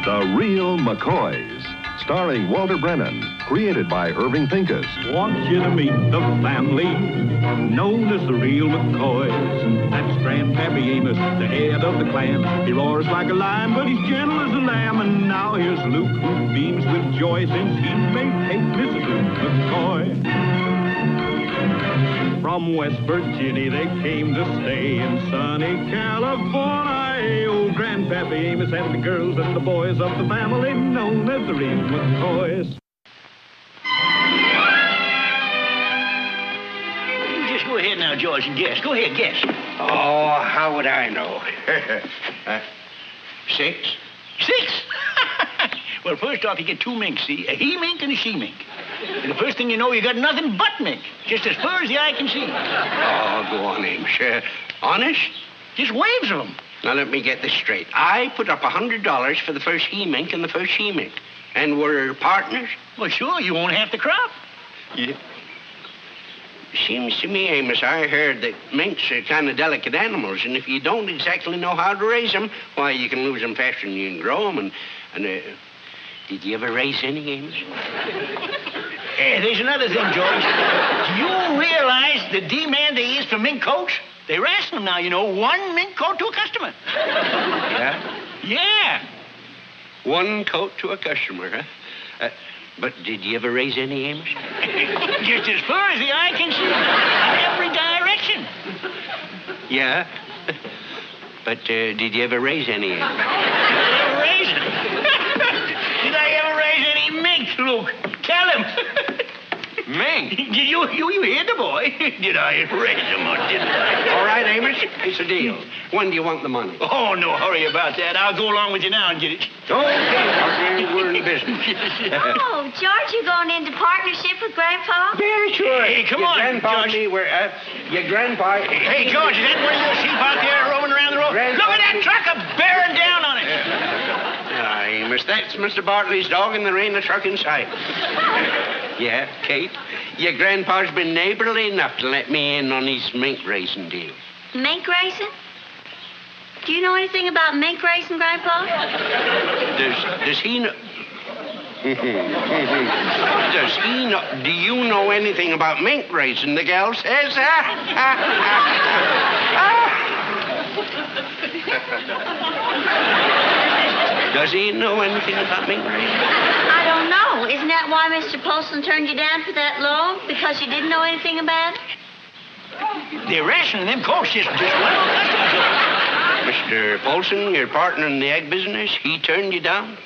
The Real Mccoys, starring Walter Brennan, created by Irving Pincus. Want you to meet the family known as the Real Mccoys. That's Grandpappy Amos, the head of the clan. He roars like a lion, but he's gentle as a lamb. And now here's Luke, who beams with joy since he made Kate Mrs. Luke McCoy. From West Virginia they came to stay in sunny California. Old Grandpappy Amos and the girls and the boys of the family known as the Real McCoys. Just go ahead now, George, and guess. Go ahead, guess. Oh, how would I know? 6? 6? Well, first off, you get 2 minks, see? A he-mink and a she-mink. And the first thing you know, you got nothing but mink. Just as far as the eye can see. Oh, go on, Amos. Honest? Just waves of them. Now, let me get this straight. I put up $100 for the first he-mink and the first she-mink. And we're partners? Well, sure, you won't have to crop. Yeah. Seems to me, Amos, I heard that minks are kind of delicate animals, and if you don't exactly know how to raise them, why, you can lose them faster than you can grow them, did you ever raise any, Amos? Hey, there's another thing, George. Do you realize the demand there is for mink coats? They ration them now, you know, 1 mink coat to a customer. Yeah? Yeah. 1 coat to a customer, huh? But did you ever raise any, Amos? Just as far as the eye can see. In every direction. Yeah? But did you ever raise any, Amos? Ever raise it? Did I ever raise any minks, Luke? Tell him. Mink? Did you hear the boy? Did I raise him or didn't I? All right, Amos, it's a deal. When do you want the money? Oh, no hurry about that. I'll go along with you now and get it. Okay, partner, we're in business. Oh, George, you going into partnership with Grandpa? Very sure. Hey, come your on, grandpa George. Your grandpa... Hey, George, is that one of your sheep out there roaming around the road? Grandpa. Look at that truck bearing down on it. Ah, Amos, that's Mr. Bartley's dog, and there ain't a truck in sight. Yeah, Kate, your grandpa's been neighborly enough to let me in on his mink racing deal. Mink racing? Do you know anything about mink racing, Grandpa? Does he know... Does he know... Do you know anything about mink racing? The gal says... Does he know anything about mink racing? I don't know. Isn't that why Mr. Polson turned you down for that loan? Because you didn't know anything about it? They're rationing them coats just well. Mr. Polson, your partner in the egg business, he turned you down?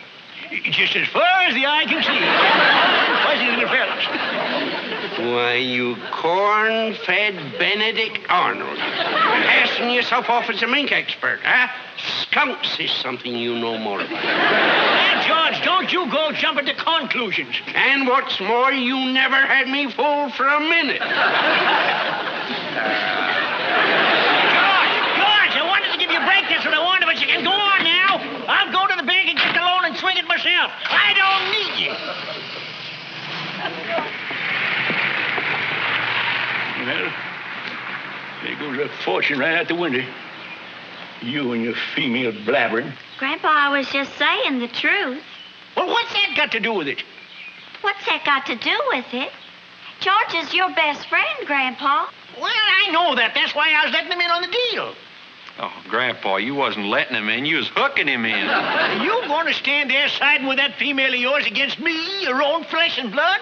Just as far as the eye can see. Fuzzy little fellas. Why, you corn-fed Benedict Arnold. Passing yourself off as a mink expert, huh? Skunks is something you know more about. Hey, George, don't you go jumping to conclusions. And what's more, you never had me fooled for a minute. George, I wanted to give you a break. That's what I wanted, but you can go on now. I'll go to the bank and get the loan and swing it myself. I don't need you. Well, there goes that fortune right out the window. You and your female blabbering. Grandpa, I was just saying the truth. Well, what's that got to do with it? What's that got to do with it? George is your best friend, Grandpa. Well, I know that. That's why I was letting him in on the deal. Oh, Grandpa, you wasn't letting him in. You was hooking him in. You going to stand there siding with that female of yours against me, your own flesh and blood?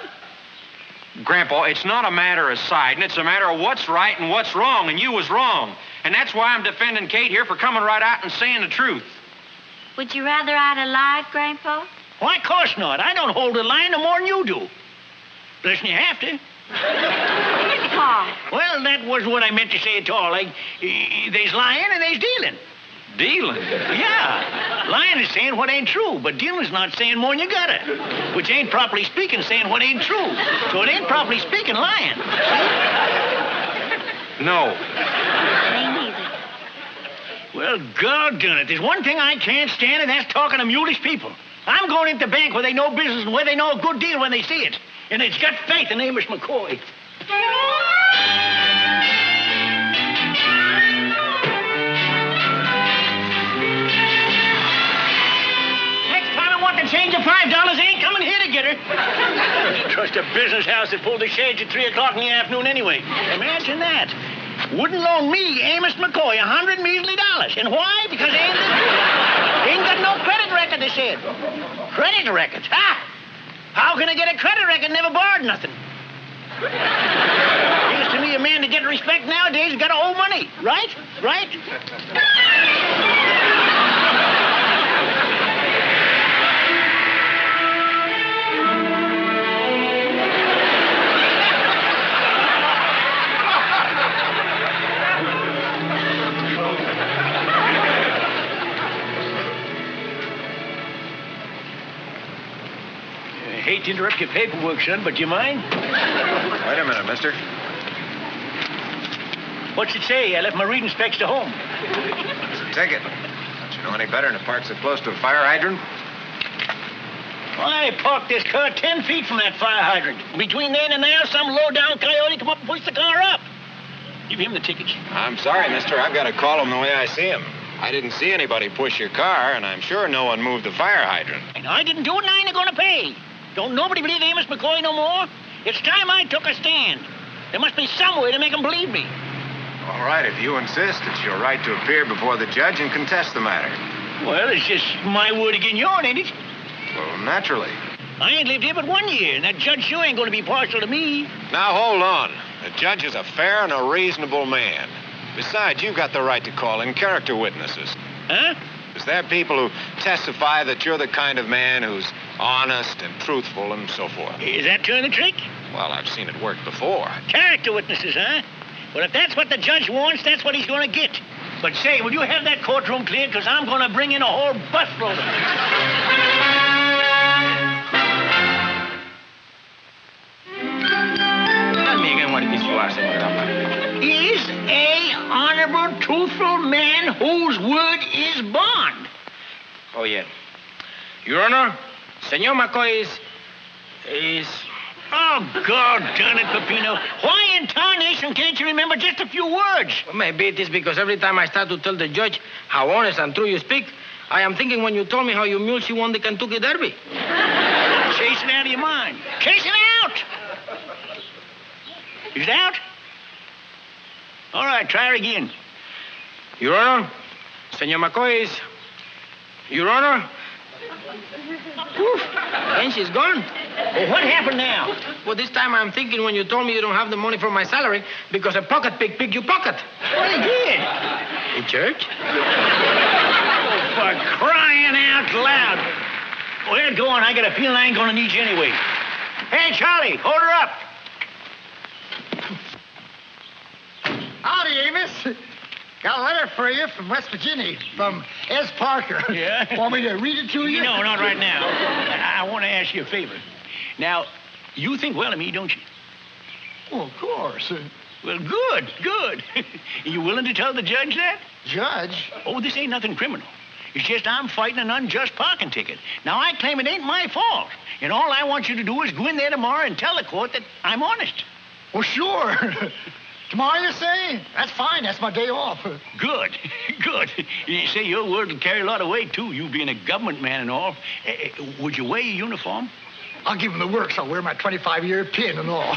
Grandpa, it's not a matter of siding. It's a matter of what's right and what's wrong, and you was wrong. And that's why I'm defending Kate here for coming right out and saying the truth. Would you rather I'd have lied, Grandpa? Why, of course not. I don't hold the line no more than you do. Listen, you have to. Pa. Well, that wasn't what I meant to say at all. Like, there's lying and there's dealing. Dealing? Yeah. Lying is saying what ain't true, but dealing's not saying more than you gotta. Which ain't properly speaking saying what ain't true. So it ain't properly speaking lying. No. Me neither. Well, God done it. There's one thing I can't stand, and that's talking to mulish people. I'm going into the bank where they know business and where they know a good deal when they see it. And it's got faith in Amos McCoy. Next time Just a business house that pulled the shades at 3 o'clock in the afternoon anyway. Imagine that. Wouldn't loan me, Amos McCoy, $100 measly. And why? Because they ain't got no credit record, they said. Credit record? Ha! How can I get a credit record? Never borrowed nothing. Seems to me a man to get respect nowadays has got to owe money. Right? Right? I hate to interrupt your paperwork, son, but do you mind? Wait a minute, mister. What's it say? I left my reading specs to home. It's a ticket. Don't you know any better than to park so close to a fire hydrant? Well, I parked this car 10 feet from that fire hydrant. Between then and there, some low-down coyote come up and pushed the car up. Give him the tickets. I'm sorry, mister. I've got to call him the way I see him. I didn't see anybody push your car, and I'm sure no one moved the fire hydrant. And I didn't do it, and I ain't going to pay. Don't nobody believe Amos McCoy no more? It's time I took a stand. There must be some way to make them believe me. All right, if you insist, it's your right to appear before the judge and contest the matter. Well, it's just my word against yours, ain't it? Well, naturally. I ain't lived here but 1 year, and that judge sure ain't going to be partial to me. Now, hold on. The judge is a fair and a reasonable man. Besides, you've got the right to call in character witnesses. Huh? Is there people who testify that you're the kind of man who's honest and truthful and so forth? Is that turn the trick? Well, I've seen it work before. Character witnesses, huh? Well, if that's what the judge wants, that's what he's going to get. But say, will you have that courtroom cleared? Because I'm going to bring in a whole busload of them. Tell me again what it is you are, Senor Grandpa. Is a honorable, truthful man whose word is bond. Oh, yeah. Your Honor, Senor Mccoys is... Oh, God darn it, Peppino. Why in tarnation can't you remember just a few words? Well, maybe it is because every time I start to tell the judge how honest and true you speak, I am thinking when you told me how your mule she won the Kentucky Derby. Chase it out of your mind. Chase it out! Is it out? All right, try it again. Your Honor, Senor Mccoys, Your Honor. Oof, and she's gone. Well, what happened now? Well, this time I'm thinking when you told me you don't have the money for my salary because a pocket pick picked your pocket. Well, he did. In church? Oh, for crying out loud. Well, go on. I got a feeling I ain't going to need you anyway. Hey, Charlie, hold her up. Howdy, Amos. Got a letter for you from West Virginia, from S. Parker. Yeah? Want me to read it to you? No, not right now. I want to ask you a favor. Now, you think well of me, don't you? Oh, of course. Well, good. You willing to tell the judge that? Judge? Oh, this ain't nothing criminal. It's just I'm fighting an unjust parking ticket. Now, I claim it ain't my fault. And all I want you to do is go in there tomorrow and tell the court that I'm honest. Well, sure. Tomorrow, you say? That's fine. That's my day off. Good. You say your word will carry a lot of weight, too, you being a government man and all. Would you wear your uniform? I'll give him the works. I'll wear my 25-year pin and all.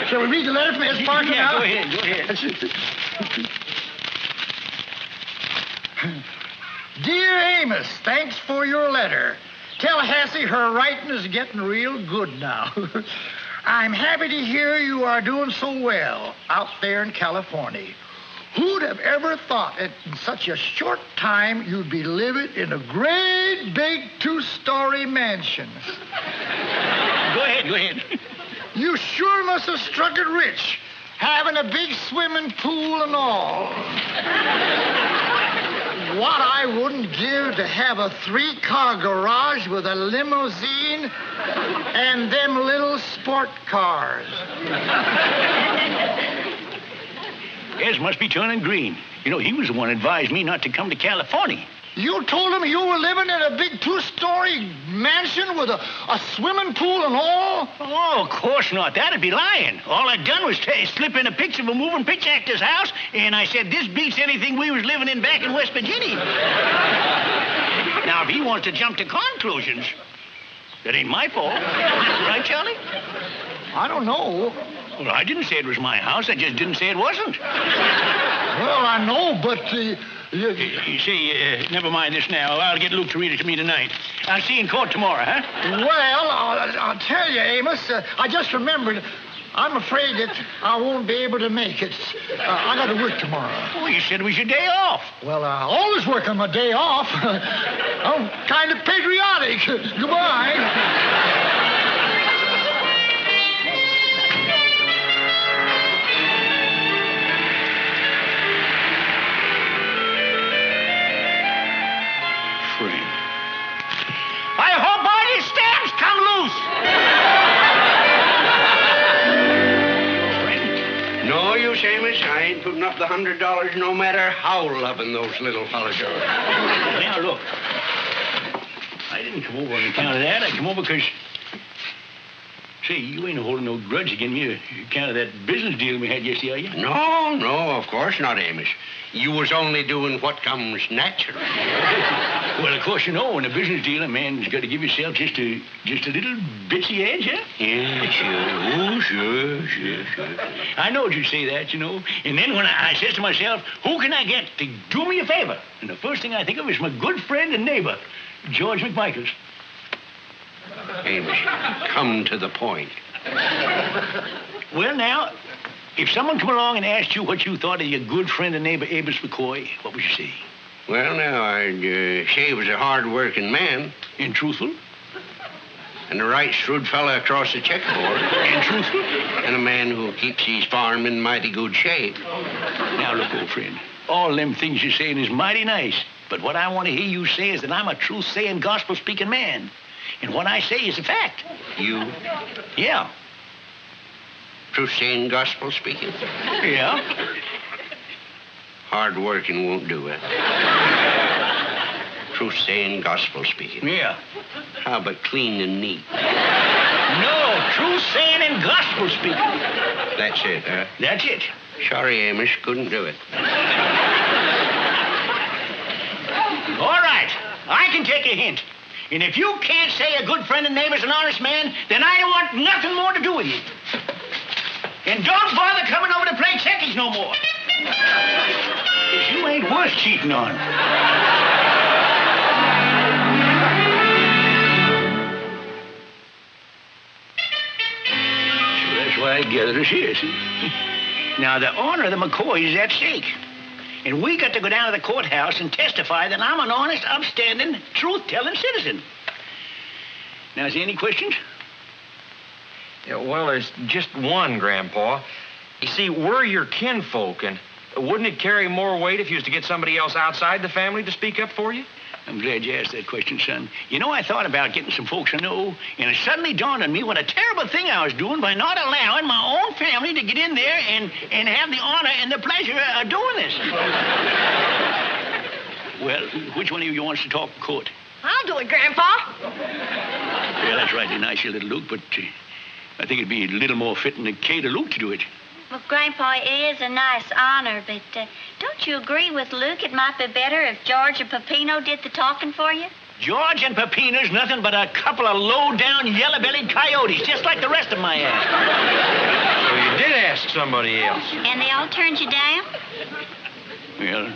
Shall we read the letter from S. Parker Yeah, now? go ahead. Dear Amos, thanks for your letter. Tell Hassie her writing is getting real good now. I'm happy to hear you are doing so well out there in California. Who'd have ever thought that in such a short time you'd be living in a great big 2-story mansion? Go ahead. You sure must have struck it rich, having a big swimming pool and all. What I wouldn't give to have a 3-car garage with a limousine and them little sport cars. Ez must be turning green. You know, he was the one who advised me not to come to California. You told him you were living in a big 2-story mansion with a swimming pool and all? Oh, of course not. That'd be lying. All I'd done was slip in a picture of a moving pitch actor's house, and I said, this beats anything we was living in back in West Virginia. Now, if he wants to jump to conclusions, That ain't my fault. Right, Charlie? I don't know. Well, I didn't say it was my house. I just didn't say it wasn't. Well, I know, but You see, never mind this now. I'll get Luke to read it to me tonight. I'll see you in court tomorrow, huh? well, I'll tell you, Amos. I just remembered. I'm afraid that I won't be able to make it. I got to work tomorrow. Well, you said it was your day off. Well, I always work on my day off. I'm kind of patriotic. Goodbye. I hope all these stamps come loose. No use, Amos. I ain't putting up the $100 no matter how loving those little fellas are. Now, look. I didn't come over on account of that. I come over because... Say, you ain't holding no grudge against me on account of that business deal we had yesterday, are you? No, of course not, Amos. You was only doing what comes natural. Well, of course, you know, in a business deal, a man's got to give himself just a little bitsy edge, huh? Yeah, sure. Oh, sure. I knowed you'd say that, you know. And then when I says to myself, who can I get to do me a favor? And the first thing I think of is my good friend and neighbor, George Mccoys. Amos, come to the point. Well, now, if someone come along and asked you what you thought of your good friend and neighbor, Amos McCoy, what would you say? Well, now, I'd say he was a hard-working man. And truthful? And a right shrewd fella across the checkerboard. And truthful? And a man who keeps his farm in mighty good shape. Now, look, old friend, all them things you're saying is mighty nice. But what I want to hear you say is that I'm a truth-saying, gospel-speaking man. And what I say is a fact. You? Yeah. Truth-saying, gospel-speaking? Yeah. Hard-working won't do it. Truth-saying, gospel-speaking. Yeah. How about clean and neat? No, truth-saying and gospel-speaking. That's it, huh? That's it. Sorry, Amos, couldn't do it. All right. I can take a hint. And if you can't say a good friend and neighbor's an honest man, then I don't want nothing more to do with you. And don't bother coming over to play checkies no more. 'Cause you ain't worth cheating on. So that's why I gathered us here, see? Now, the honor of the McCoys is at stake. And we got to go down to the courthouse and testify that I'm an honest, upstanding, truth-telling citizen. Now, is there any questions? Yeah, well, there's just one, Grandpa. You see, we're your kinfolk, and wouldn't it carry more weight if you was to get somebody else outside the family to speak up for you? I'm glad you asked that question, son. You know, I thought about getting some folks I know, and it suddenly dawned on me what a terrible thing I was doing by not allowing my own family to get in there and have the honor and the pleasure of doing this. Well, which one of you wants to talk in court? I'll do it, Grandpa. Well, that's rightly nice, you little Luke, but I think it'd be a little more fitting to Kate or Luke to do it. Well, Grandpa, it is a nice honor, but don't you agree with Luke it might be better if George and Peppino did the talking for you? George and Peppino's nothing but a couple of low-down, yellow-bellied coyotes, just like the rest of my ass. So you did ask somebody else. And they all turned you down? Well,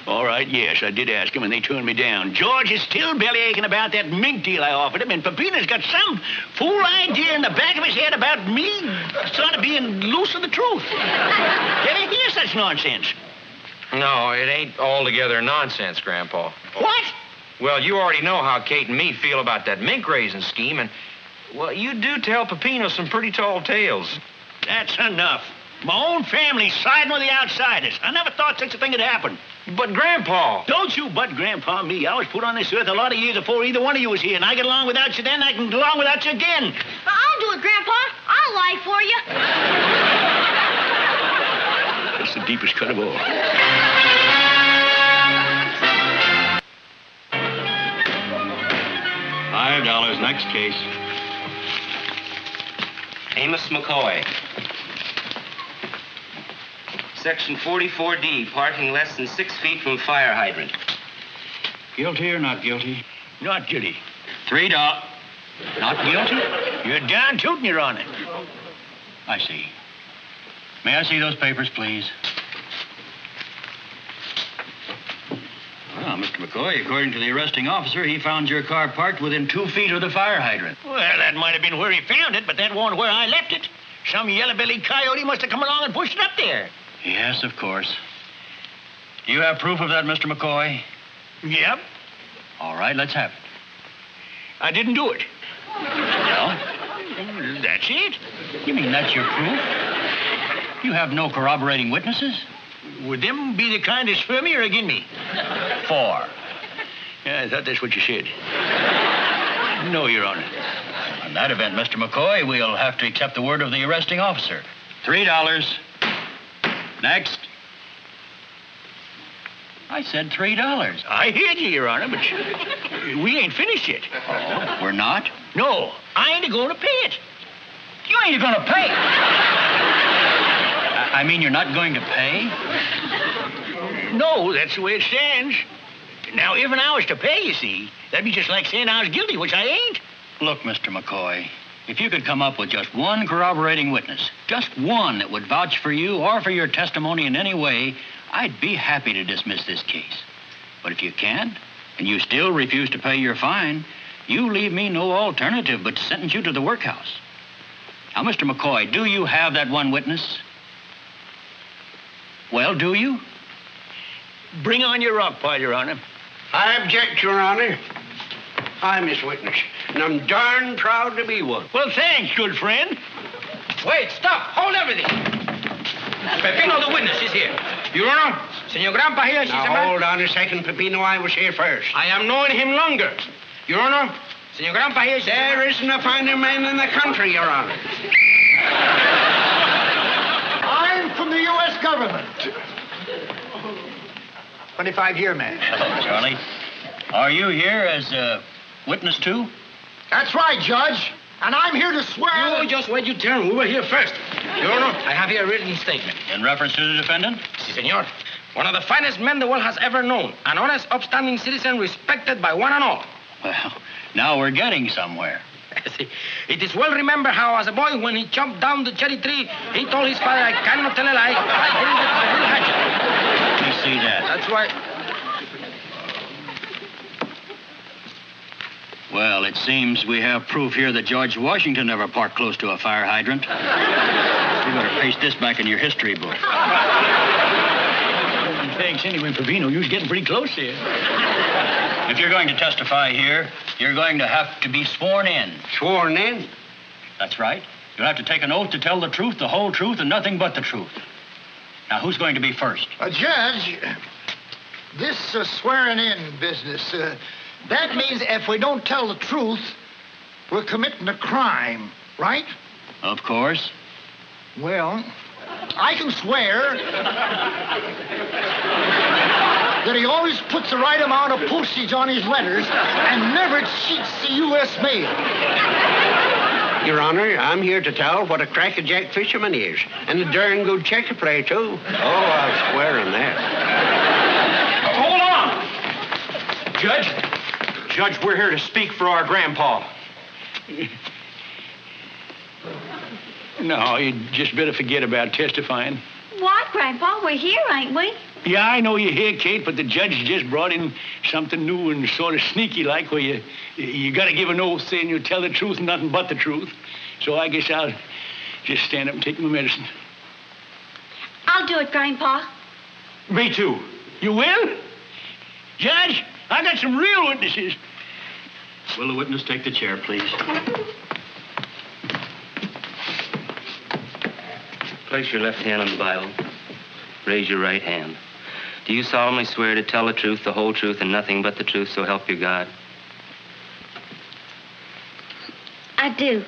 all right, yes, I did ask him, and they turned me down. George is still bellyaching about that mink deal I offered him, and Peppino's got some fool idea in the back of his head about me sort of being loose of the truth. Can you hear such nonsense? No, it ain't altogether nonsense, Grandpa. What? Well, you already know how Kate and me feel about that mink-raising scheme, and, well, you do tell Peppino some pretty tall tales. That's enough. My own family's siding with the outsiders. I never thought such a thing had happened. But, Grandpa... Don't you but Grandpa me. I was put on this earth a lot of years before either one of you was here, and I get along without you then, I can get along without you again. I'll do it, Grandpa. I'll lie for you. That's the deepest cut of all. $5. Next case. Amos McCoy. Section 44D, parking less than 6 feet from fire hydrant. Guilty or not guilty? Not guilty. $3. Not guilty? You're darn tootin', Your Honor. I see. May I see those papers, please? Well, Mr. McCoy, according to the arresting officer, he found your car parked within 2 feet of the fire hydrant. Well, that might have been where he found it, but that wasn't where I left it. Some yellow-bellied coyote must have come along and pushed it up there. Yes, of course. Do you have proof of that, Mr. McCoy? Yep. All right, let's have it. I didn't do it. Well? That's it. You mean that's your proof? You have no corroborating witnesses? Would them be the kind that's for me or against me? 4. Yeah, I thought that's what you said. No, Your Honor. In that event, Mr. McCoy, we'll have to accept the word of the arresting officer. $3. Next. I said $3. I hear you, Your Honor, but we ain't finished yet. Oh, we're not? No, I ain't going to pay it. You ain't going to pay. I mean, you're not going to pay? No, that's the way it stands. Now, if I was to pay, you see, that'd be just like saying I was guilty, which I ain't. Look, Mr. McCoy, if you could come up with just one corroborating witness, just one that would vouch for you or for your testimony in any way, I'd be happy to dismiss this case. But if you can't, and you still refuse to pay your fine, you leave me no alternative but to sentence you to the workhouse. Now, Mr. McCoy, do you have that one witness? Well, do you? Bring on your rock pile, Your Honor. I object, Your Honor. I'm his witness, and I'm darn proud to be one. Well, thanks, good friend. Wait, stop. Hold everything. Pepino, the witness, is here. Your Honor, Senor Grandpa here, she's a Now, man. hold on a second, Pepino. I was here first. I am knowing him longer. Your Honor, Senor Grandpa here, she's There isn't a finer man in the country, Your Honor. I'm from the U.S. government. 25-year man. Hello, Charlie. Are you here as a witness, too? That's right, Judge. And I'm here to swear You that... just wait your turn. We were here first. Your Honor, I have here a written statement. In reference to the defendant? Si, senor. One of the finest men the world has ever known. An honest, upstanding citizen respected by one and all. Well, now we're getting somewhere. It is well remembered how, as a boy, when he jumped down the cherry tree, he told his father, I cannot tell a lie. I bring it to the little hatchet. Let me see that. That's right. Well, it seems we have proof here that George Washington never parked close to a fire hydrant. You better paste this back in your history book. Thanks anyway, Pepino. You was getting pretty close there. If you're going to testify here, you're going to have to be sworn in. Sworn in? That's right. You'll have to take an oath to tell the truth, the whole truth, and nothing but the truth. Now, who's going to be first? Judge, this swearing in business, that means if we don't tell the truth, we're committing a crime, right? Of course. Well, I can swear that he always puts the right amount of postage on his letters and never cheats the U.S. mail. Your Honor, I'm here to tell what a crackerjack fisherman he is. And a darn good checker player, too. Oh, I'll swear on that. Hold on! Judge, we're here to speak for our grandpa. No, you just better forget about testifying. What, Grandpa? We're here, ain't we? Yeah, I know you're here, Kate, but the judge just brought in something new and sort of sneaky-like where you got to give an oath saying you'll tell the truth and nothing but the truth. So I guess I'll just stand up and take my medicine. I'll do it, Grandpa. Me too. You will? Judge, I got some real witnesses. Will the witness take the chair, please? Place your left hand on the Bible. Raise your right hand. Do you solemnly swear to tell the truth, the whole truth, and nothing but the truth, so help you God? I do.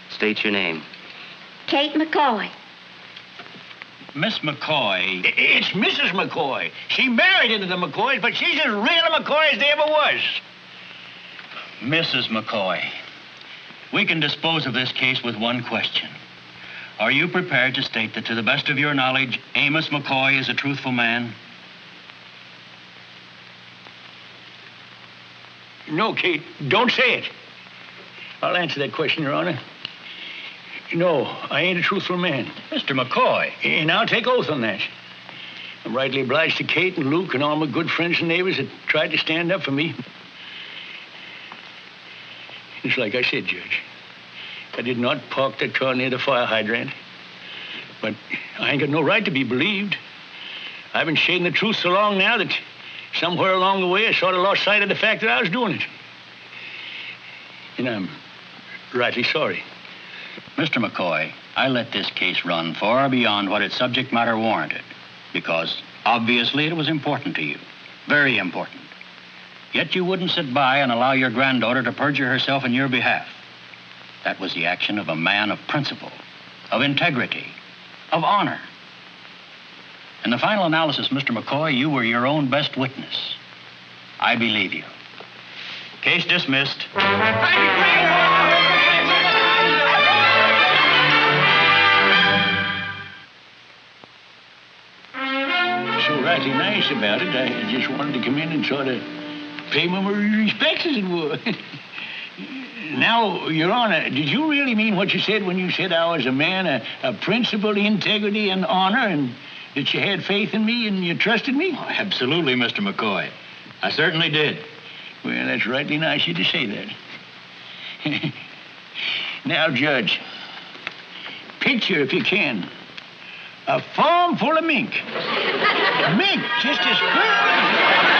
State your name. Kate McCoy. Miss McCoy. It's Mrs. McCoy. She married into the McCoys, but she's as real a McCoy as there ever was. Mrs. McCoy, we can dispose of this case with one question. Are you prepared to state that, to the best of your knowledge, Amos McCoy is a truthful man? No, Kate, don't say it. I'll answer that question, Your Honor. No, I ain't a truthful man. Mr. McCoy. And I'll take oath on that. I'm rightly obliged to Kate and Luke and all my good friends and neighbors that tried to stand up for me. It's like I said, Judge. I did not park that car near the fire hydrant. But I ain't got no right to be believed. I've been shading the truth so long now that somewhere along the way I sort of lost sight of the fact that I was doing it. And I'm rightly sorry. Mr. McCoy, I let this case run far beyond what its subject matter warranted, because obviously it was important to you. Very important. Yet you wouldn't sit by and allow your granddaughter to perjure herself in your behalf. That was the action of a man of principle, of integrity, of honor. In the final analysis, Mr. McCoy, you were your own best witness. I believe you. Case dismissed. So rightly nice about it. I just wanted to come in and sort of pay my respects, as it were. Now, Your Honor, did you really mean what you said when you said I was a man of principle, integrity, and honor, and that you had faith in me and you trusted me? Oh, absolutely, Mr. McCoy. I certainly did. Well, that's rightly nice of you to say that. Now, Judge, picture, if you can, a farm full of mink. Mink, just as good.